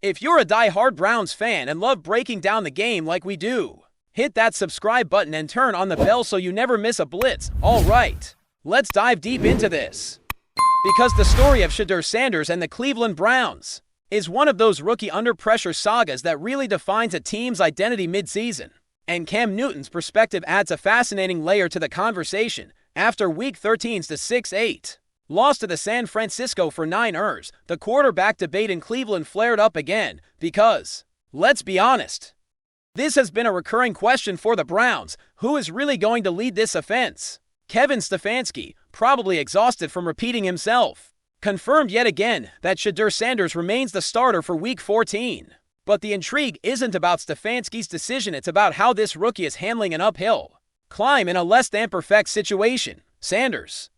If you're a die-hard Browns fan and love breaking down the game like we do, hit that subscribe button and turn on the bell so you never miss a blitz. All right, let's dive deep into this. Because the story of SHEDEUR Sanders and the Cleveland Browns is one of those rookie under-pressure sagas that really defines a team's identity mid-season. And Cam Newton's perspective adds a fascinating layer to the conversation. After Week 13's 6-8 loss to the San Francisco 49ers, the quarterback debate in Cleveland flared up again because, let's be honest, this has been a recurring question for the Browns. Who is really going to lead this offense? Kevin Stefanski, probably exhausted from repeating himself, confirmed yet again that SHEDEUR Sanders remains the starter for Week 14. But the intrigue isn't about Stefanski's decision, it's about how this rookie is handling an uphill climb in a less-than-perfect situation. Sanders,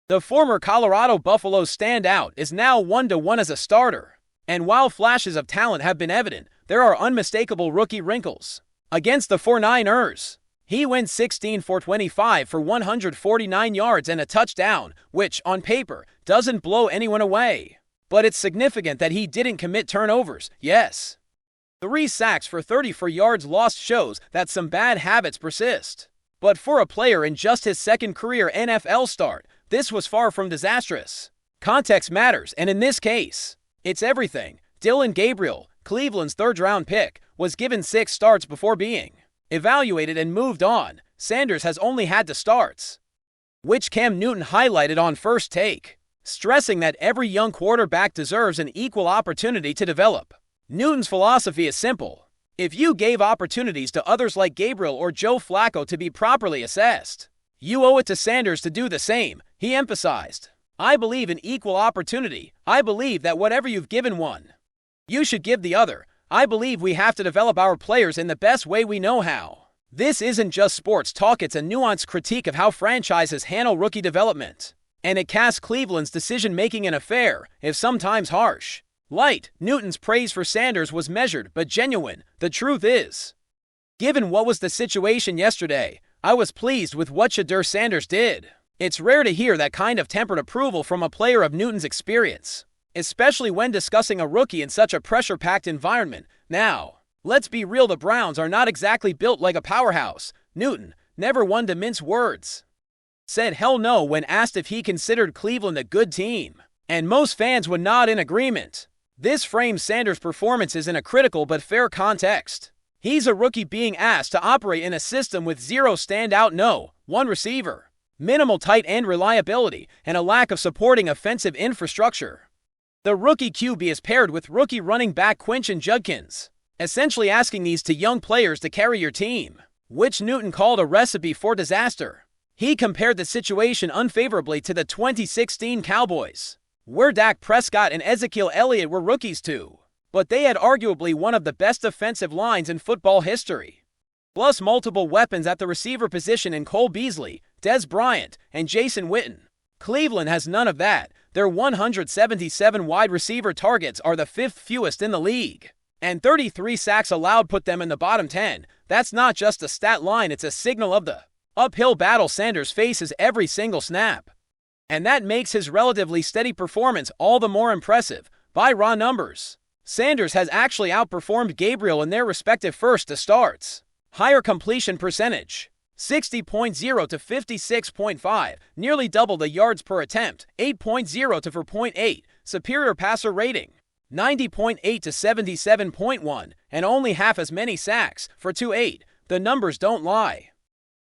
the former Colorado Buffaloes standout, is now 1-1 as a starter. And while flashes of talent have been evident, there are unmistakable rookie wrinkles. Against the 49ers, he went 16 for 25 for 149 yards and a touchdown, which, on paper, doesn't blow anyone away. But it's significant that he didn't commit turnovers. Yes, 3 sacks for 34 yards lost shows that some bad habits persist. But for a player in just his second career NFL start, this was far from disastrous. Context matters, and in this case, it's everything. Dillon Gabriel, Cleveland's third-round pick, was given 6 starts before being evaluated and moved on. Sanders has only had 2 starts, which Cam Newton highlighted on First Take, stressing that every young quarterback deserves an equal opportunity to develop. Newton's philosophy is simple. If you gave opportunities to others like Gabriel or Joe Flacco to be properly assessed, you owe it to Sanders to do the same. He emphasized, "I believe in equal opportunity. I believe that whatever you've given one, you should give the other. I believe we have to develop our players in the best way we know how." This isn't just sports talk, it's a nuanced critique of how franchises handle rookie development. And it casts Cleveland's decision-making in a fair, if sometimes harsh, light. Newton's praise for Sanders was measured but genuine. The truth is, given what was the situation yesterday, I was pleased with what SHEDEUR Sanders did. It's rare to hear that kind of tempered approval from a player of Newton's experience, especially when discussing a rookie in such a pressure-packed environment. Now, let's be real, the Browns are not exactly built like a powerhouse. Newton, never one to mince words, said hell no when asked if he considered Cleveland a good team. And most fans would nod in agreement. This frames Sanders' performances in a critical but fair context. He's a rookie being asked to operate in a system with 0 standout, no 1 receiver, minimal tight end reliability, and a lack of supporting offensive infrastructure. The rookie QB is paired with rookie running back Quinton Judkins, essentially asking these 2 young players to carry your team, which Newton called a recipe for disaster. He compared the situation unfavorably to the 2016 Cowboys, where Dak Prescott and Ezekiel Elliott were rookies too, but they had arguably one of the best defensive lines in football history, plus multiple weapons at the receiver position in Cole Beasley, Dez Bryant, and Jason Witten. Cleveland has none of that. Their 177 wide receiver targets are the 5th fewest in the league, and 33 sacks allowed put them in the bottom 10. That's not just a stat line, it's a signal of the uphill battle Sanders faces every single snap. And that makes his relatively steady performance all the more impressive. By raw numbers, Sanders has actually outperformed Gabriel in their respective first 2 starts. Higher completion percentage, 60.0 to 56.5, nearly double the yards per attempt, 8.0 to 4.8, superior passer rating, 90.8 to 77.1, and only half as many sacks, for 2.8. The numbers don't lie.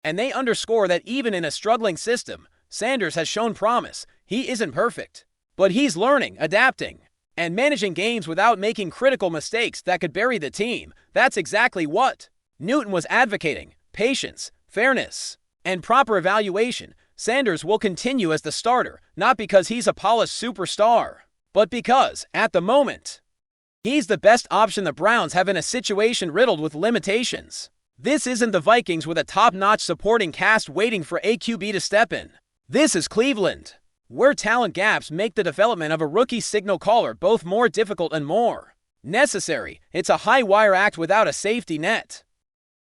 And they underscore that even in a struggling system, Sanders has shown promise. He isn't perfect, but he's learning, adapting, and managing games without making critical mistakes that could bury the team. That's exactly what Newton was advocating: patience, fairness, and proper evaluation. Sanders will continue as the starter, not because he's a polished superstar, but because, at the moment, he's the best option the Browns have in a situation riddled with limitations. This isn't the Vikings with a top-notch supporting cast waiting for a QB to step in. This is Cleveland, where talent gaps make the development of a rookie signal caller both more difficult and more necessary. It's a high-wire act without a safety net.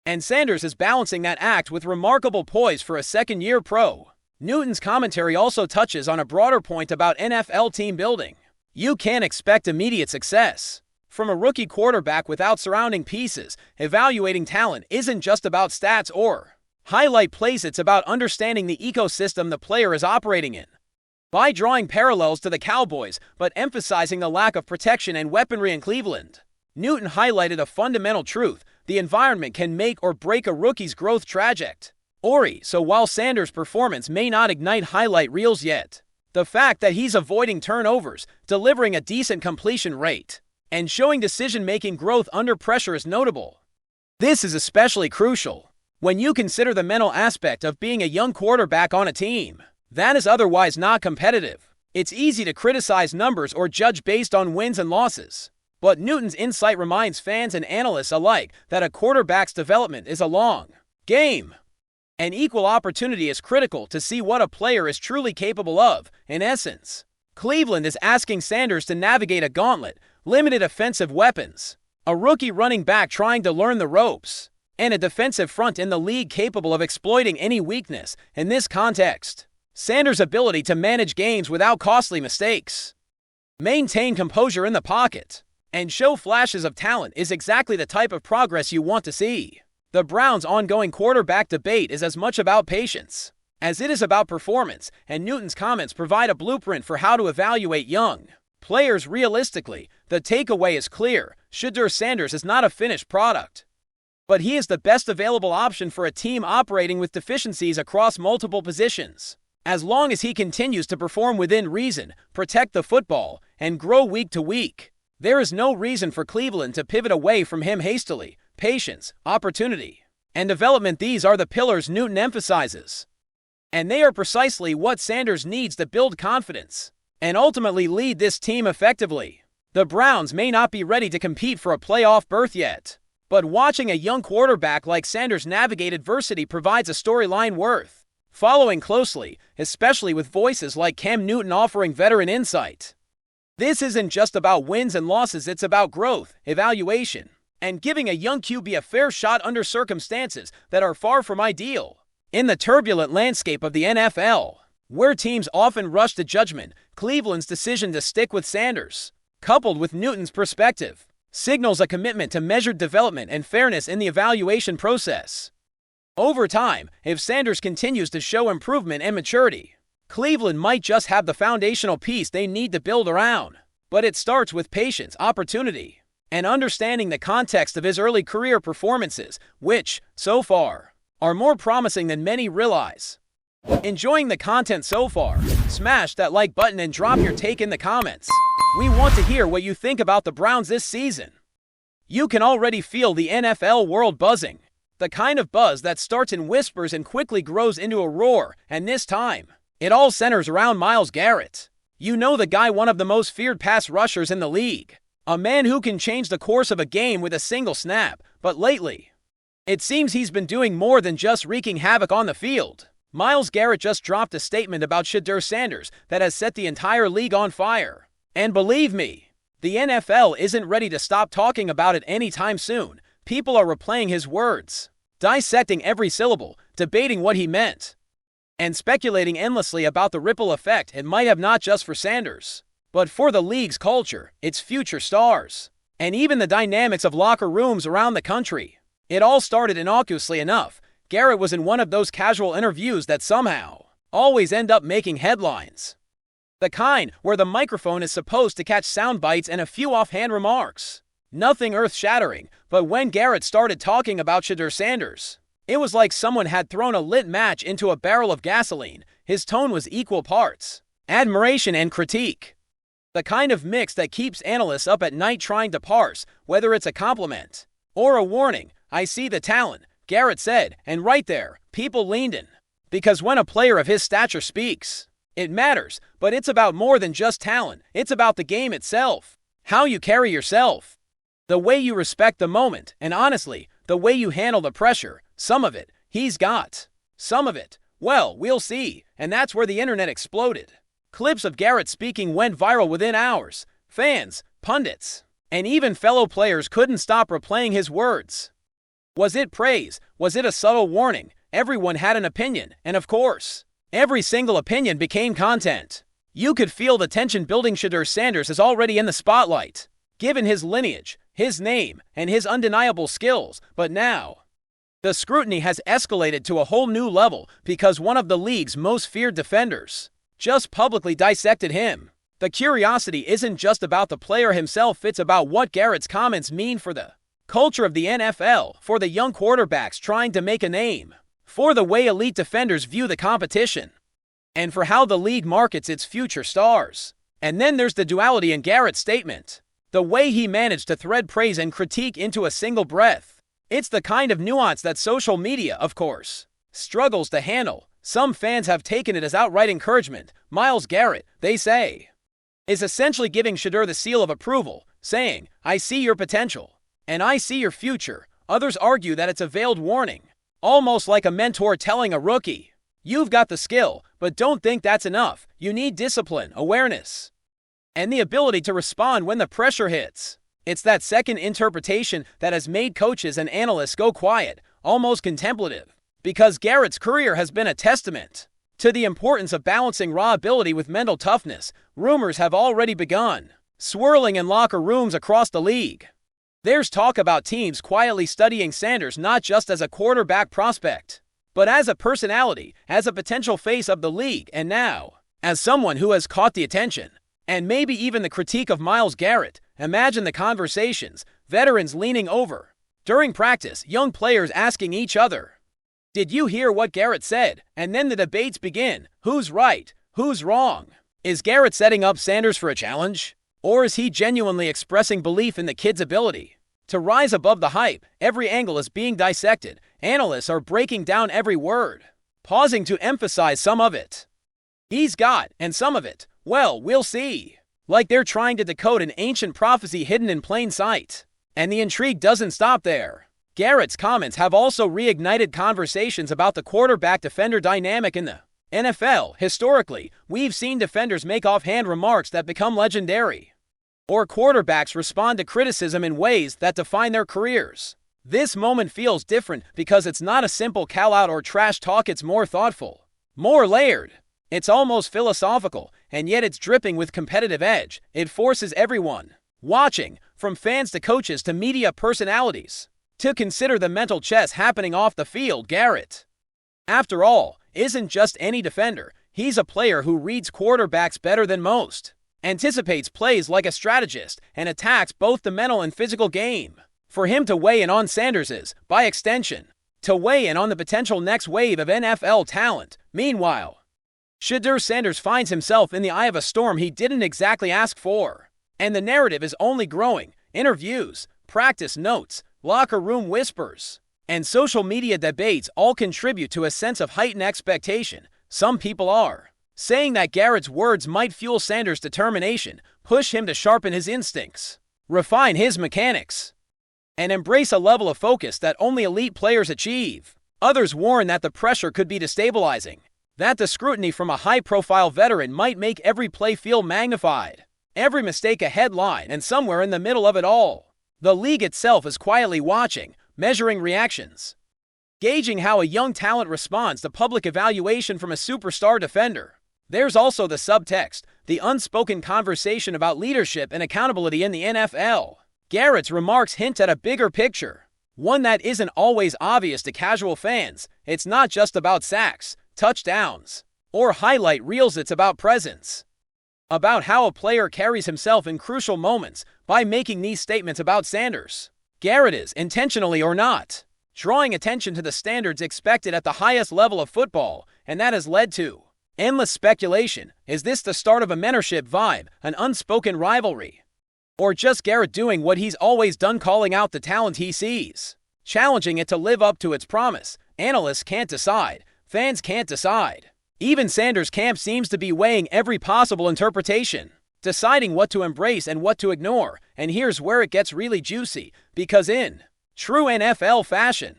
And Sanders is balancing that act with remarkable poise for a second-year pro. Newton's commentary also touches on a broader point about NFL team building. You can't expect immediate success From a rookie quarterback without surrounding pieces, evaluating talent isn't just about stats or highlight plays, it's about understanding the ecosystem the player is operating in. By drawing parallels to the Cowboys, but emphasizing the lack of protection and weaponry in Cleveland, Newton highlighted a fundamental truth: the environment can make or break a rookie's growth trajectory. So while Sanders' performance may not ignite highlight reels yet, the fact that he's avoiding turnovers, delivering a decent completion rate, and showing decision-making growth under pressure is notable. This is especially crucial when you consider the mental aspect of being a young quarterback on a team that is otherwise not competitive. It's easy to criticize numbers or judge based on wins and losses, but Newton's insight reminds fans and analysts alike that a quarterback's development is a long game. And equal opportunity is critical to see what a player is truly capable of. In essence, Cleveland is asking Sanders to navigate a gauntlet: limited offensive weapons, a rookie running back trying to learn the ropes, and a defensive front in the league capable of exploiting any weakness. In this context, Sanders' ability to manage games without costly mistakes, maintain composure in the pocket, and show flashes of talent is exactly the type of progress you want to see. The Browns' ongoing quarterback debate is as much about patience as it is about performance, and Newton's comments provide a blueprint for how to evaluate young players realistically. The takeaway is clear: SHEDEUR Sanders is not a finished product, but he is the best available option for a team operating with deficiencies across multiple positions. As long as he continues to perform within reason, protect the football, and grow week to week, there is no reason for Cleveland to pivot away from him hastily. Patience, opportunity, and development — these are the pillars Newton emphasizes. And they are precisely what Sanders needs to build confidence and ultimately lead this team effectively. The Browns may not be ready to compete for a playoff berth yet, but watching a young quarterback like Sanders navigate adversity provides a storyline worth following closely, especially with voices like Cam Newton offering veteran insight. This isn't just about wins and losses, it's about growth, evaluation, and giving a young QB a fair shot under circumstances that are far from ideal. In the turbulent landscape of the NFL, where teams often rush to judgment, Cleveland's decision to stick with Sanders, coupled with Newton's perspective, signals a commitment to measured development and fairness in the evaluation process. Over time, if Sanders continues to show improvement and maturity, Cleveland might just have the foundational piece they need to build around. But it starts with patience, opportunity, and understanding the context of his early career performances, which, so far, are more promising than many realize. Enjoying the content so far? Smash that like button and drop your take in the comments. We want to hear what you think about the Browns this season. You can already feel the NFL world buzzing, the kind of buzz that starts in whispers and quickly grows into a roar, and this time, it all centers around Myles Garrett. You know the guy, one of the most feared pass rushers in the league. A man who can change the course of a game with a single snap. But lately, it seems he's been doing more than just wreaking havoc on the field. Myles Garrett just dropped a statement about SHEDEUR Sanders that has set the entire league on fire. And believe me, the NFL isn't ready to stop talking about it anytime soon. People are replaying his words, dissecting every syllable, debating what he meant, and speculating endlessly about the ripple effect it might have, not just for Sanders, but for the league's culture, its future stars, and even the dynamics of locker rooms around the country. It all started innocuously enough. Garrett was in one of those casual interviews that somehow always end up making headlines. The kind where the microphone is supposed to catch sound bites and a few offhand remarks. Nothing earth-shattering, but when Garrett started talking about SHEDEUR Sanders, it was like someone had thrown a lit match into a barrel of gasoline. His tone was equal parts admiration and critique. The kind of mix that keeps analysts up at night trying to parse whether it's a compliment or a warning. "I see the talent," Garrett said, and right there, people leaned in. Because when a player of his stature speaks, it matters, but it's about more than just talent. It's about the game itself, how you carry yourself, the way you respect the moment, and honestly, the way you handle the pressure. Some of it, he's got. Some of it, well, we'll see. And that's where the internet exploded. Clips of Garrett speaking went viral within hours. Fans, pundits, and even fellow players couldn't stop replaying his words. Was it praise? Was it a subtle warning? Everyone had an opinion, and of course, every single opinion became content. You could feel the tension building. SHEDEUR Sanders is already in the spotlight. given his lineage, his name, and his undeniable skills. But now, the scrutiny has escalated to a whole new level because one of the league's most feared defenders just publicly dissected him. The curiosity isn't just about the player himself, it's about what Garrett's comments mean for the culture of the NFL, for the young quarterbacks trying to make a name, for the way elite defenders view the competition, and for how the league markets its future stars. And then there's the duality in Garrett's statement. The way he managed to thread praise and critique into a single breath. It's the kind of nuance that social media, of course, struggles to handle. Some fans have taken it as outright encouragement. Myles Garrett, they say, is essentially giving SHEDEUR the seal of approval, saying, "I see your potential, and I see your future." Others argue that it's a veiled warning, almost like a mentor telling a rookie, "You've got the skill, but don't think that's enough. You need discipline, awareness, and the ability to respond when the pressure hits." It's that second interpretation that has made coaches and analysts go quiet, almost contemplative, because Garrett's career has been a testament to the importance of balancing raw ability with mental toughness. Rumors have already begun swirling in locker rooms across the league. There's talk about teams quietly studying Sanders not just as a quarterback prospect, but as a personality, as a potential face of the league, and now, as someone who has caught the attention, and maybe even the critique of Myles Garrett. Imagine the conversations, veterans leaning over during practice, young players asking each other, "Did you hear what Garrett said?" And then the debates begin. Who's right? Who's wrong? Is Garrett setting up Sanders for a challenge? Or is he genuinely expressing belief in the kid's ability to rise above the hype? Every angle is being dissected. Analysts are breaking down every word, pausing to emphasize some of it he's got, and some of it, well, we'll see. Like they're trying to decode an ancient prophecy hidden in plain sight. And the intrigue doesn't stop there. Garrett's comments have also reignited conversations about the quarterback-defender dynamic in the NFL. Historically, we've seen defenders make offhand remarks that become legendary, or quarterbacks respond to criticism in ways that define their careers. This moment feels different because it's not a simple call-out or trash talk. It's more thoughtful, more layered. It's almost philosophical, and yet it's dripping with competitive edge. It forces everyone watching, from fans to coaches to media personalities, to consider the mental chess happening off the field. Garrett, after all, isn't just any defender. He's a player who reads quarterbacks better than most, anticipates plays like a strategist, and attacks both the mental and physical game. For him to weigh in on Sanders is, by extension, to weigh in on the potential next wave of NFL talent. Meanwhile, SHEDEUR Sanders finds himself in the eye of a storm he didn't exactly ask for, and the narrative is only growing. Interviews, practice notes, locker room whispers, and social media debates all contribute to a sense of heightened expectation. Some people are saying that Garrett's words might fuel Sanders' determination, push him to sharpen his instincts, refine his mechanics, and embrace a level of focus that only elite players achieve. Others warn that the pressure could be destabilizing, that the scrutiny from a high-profile veteran might make every play feel magnified, every mistake a headline, and somewhere in the middle of it all, the league itself is quietly watching, measuring reactions, gauging how a young talent responds to public evaluation from a superstar defender. There's also the subtext, the unspoken conversation about leadership and accountability in the NFL. Garrett's remarks hint at a bigger picture, one that isn't always obvious to casual fans. It's not just about sacks, touchdowns, or highlight reels. It's about presence, about how a player carries himself in crucial moments. By making these statements about Sanders, Garrett is, intentionally or not, drawing attention to the standards expected at the highest level of football, and that has led to endless speculation. Is this the start of a mentorship vibe, an unspoken rivalry, or just Garrett doing what he's always done, calling out the talent he sees, challenging it to live up to its promise? Analysts can't decide. Fans can't decide. Even Sanders' camp seems to be weighing every possible interpretation, deciding what to embrace and what to ignore. And here's where it gets really juicy, because in true NFL fashion,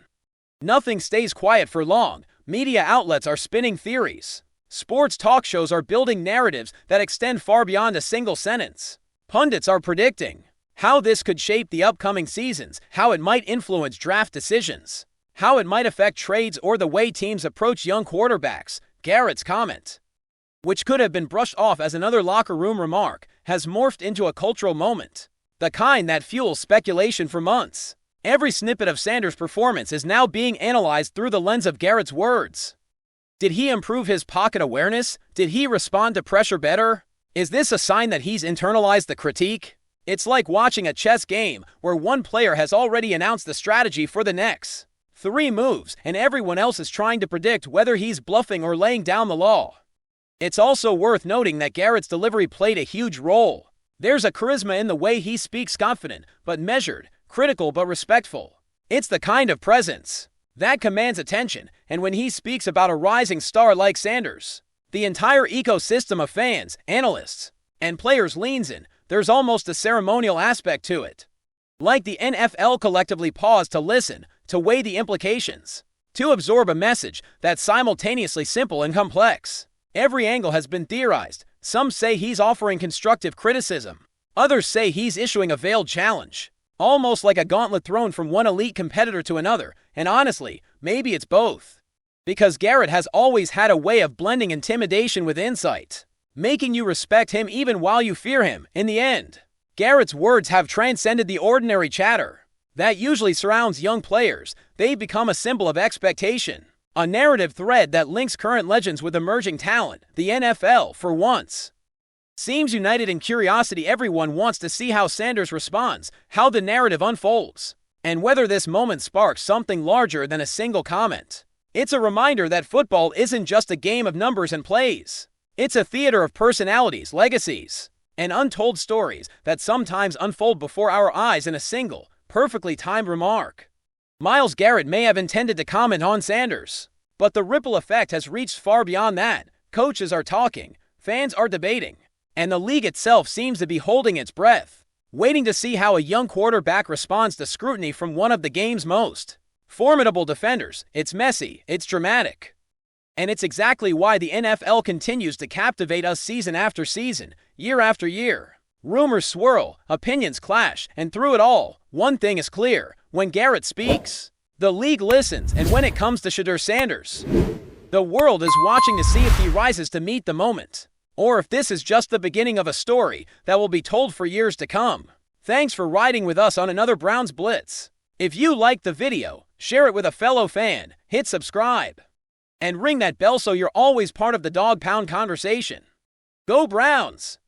nothing stays quiet for long. Media outlets are spinning theories. Sports talk shows are building narratives that extend far beyond a single sentence. Pundits are predicting how this could shape the upcoming seasons, how it might influence draft decisions, how it might affect trades or the way teams approach young quarterbacks. Garrett's comment, which could have been brushed off as another locker room remark, has morphed into a cultural moment. the kind that fuels speculation for months. Every snippet of Sanders' performance is now being analyzed through the lens of Garrett's words. Did he improve his pocket awareness? Did he respond to pressure better? Is this a sign that he's internalized the critique? It's like watching a chess game where one player has already announced the strategy for the next 3 moves, and everyone else is trying to predict whether he's bluffing or laying down the law. It's also worth noting that Garrett's delivery played a huge role. There's a charisma in the way he speaks, confident but measured, critical but respectful. It's the kind of presence that commands attention, and when he speaks about a rising star like Sanders, the entire ecosystem of fans, analysts, and players leans in. There's almost a ceremonial aspect to it. Like the NFL collectively paused to listen, to weigh the implications, to absorb a message that's simultaneously simple and complex. Every angle has been theorized. Some say he's offering constructive criticism. Others say he's issuing a veiled challenge, almost like a gauntlet thrown from one elite competitor to another. And honestly, maybe it's both. Because Garrett has always had a way of blending intimidation with insight, making you respect him even while you fear him. In the end, Garrett's words have transcended the ordinary chatter that usually surrounds young players. They've become a symbol of expectation, a narrative thread that links current legends with emerging talent. The NFL, for once, seems united in curiosity. Everyone wants to see how Sanders responds, how the narrative unfolds, and whether this moment sparks something larger than a single comment. It's a reminder that football isn't just a game of numbers and plays. It's a theater of personalities, legacies, and untold stories that sometimes unfold before our eyes in a single, perfectly timed remark. Myles Garrett may have intended to comment on Sanders, but the ripple effect has reached far beyond that. Coaches are talking, fans are debating, and the league itself seems to be holding its breath, waiting to see how a young quarterback responds to scrutiny from one of the game's most formidable defenders. It's messy, it's dramatic, and it's exactly why the NFL continues to captivate us season after season, year after year. Rumors swirl, opinions clash, and through it all, one thing is clear. When Garrett speaks, the league listens, and when it comes to SHEDEUR Sanders, the world is watching to see if he rises to meet the moment, or if this is just the beginning of a story that will be told for years to come. Thanks for riding with us on another Browns Blitz. If you liked the video, share it with a fellow fan, hit subscribe, and ring that bell so you're always part of the Dawg Pound conversation. Go Browns!